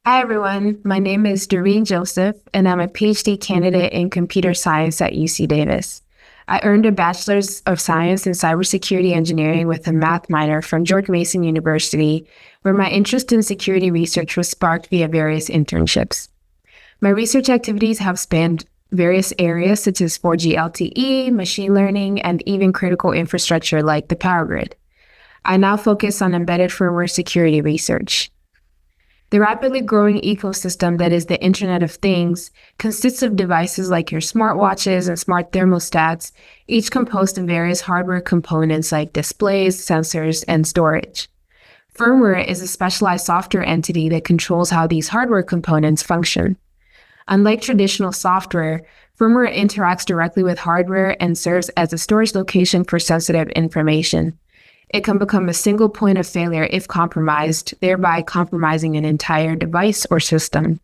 Hi, everyone. My name is Doreen Joseph, and I'm a PhD candidate in computer science at UC Davis. I earned a Bachelor's of Science in Cybersecurity Engineering with a math minor from George Mason University, where my interest in security research was sparked via various internships. My research activities have spanned various areas such as 4G LTE, machine learning, and even critical infrastructure like the power grid. I now focus on embedded firmware security research. The rapidly growing ecosystem that is the Internet of Things consists of devices like your smartwatches and smart thermostats, each composed of various hardware components like displays, sensors, and storage. Firmware is a specialized software entity that controls how these hardware components function. Unlike traditional software, firmware interacts directly with hardware and serves as a storage location for sensitive information. It can become a single point of failure if compromised, thereby compromising an entire device or system.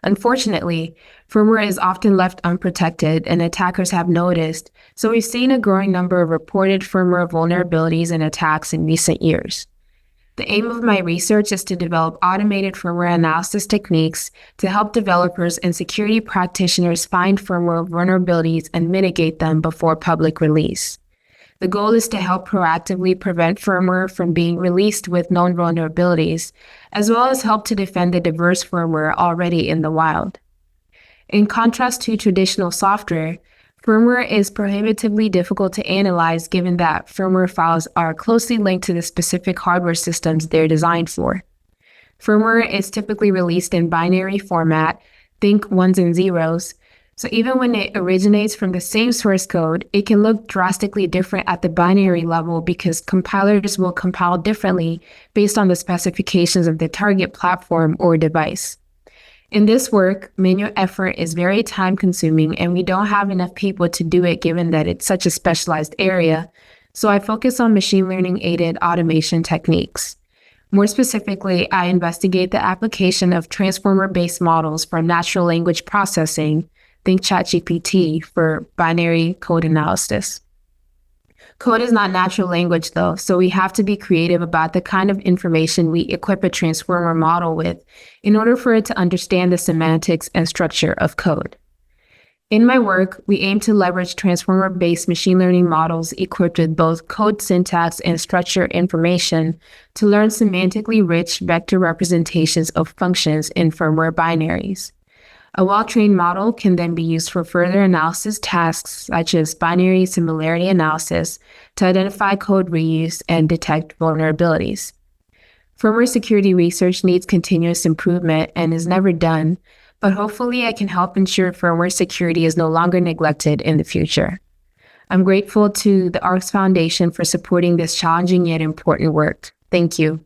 Unfortunately, firmware is often left unprotected and attackers have noticed, so we've seen a growing number of reported firmware vulnerabilities and attacks in recent years. The aim of my research is to develop automated firmware analysis techniques to help developers and security practitioners find firmware vulnerabilities and mitigate them before public release. The goal is to help proactively prevent firmware from being released with known vulnerabilities, as well as help to defend the diverse firmware already in the wild. In contrast to traditional software, firmware is prohibitively difficult to analyze given that firmware files are closely linked to the specific hardware systems they're designed for. Firmware is typically released in binary format, think ones and zeros, so even when it originates from the same source code, it can look drastically different at the binary level because compilers will compile differently based on the specifications of the target platform or device. In this work, manual effort is very time-consuming and we don't have enough people to do it given that it's such a specialized area, so I focus on machine learning-aided automation techniques. More specifically, I investigate the application of transformer-based models for natural language processing, think ChatGPT, for binary code analysis. Code is not natural language though, so we have to be creative about the kind of information we equip a transformer model with in order for it to understand the semantics and structure of code. In my work, we aim to leverage transformer-based machine learning models equipped with both code syntax and structure information to learn semantically rich vector representations of functions in firmware binaries. A well-trained model can then be used for further analysis tasks such as binary similarity analysis to identify code reuse and detect vulnerabilities. Firmware security research needs continuous improvement and is never done, but hopefully I can help ensure firmware security is no longer neglected in the future. I'm grateful to the ARCS Foundation for supporting this challenging yet important work. Thank you.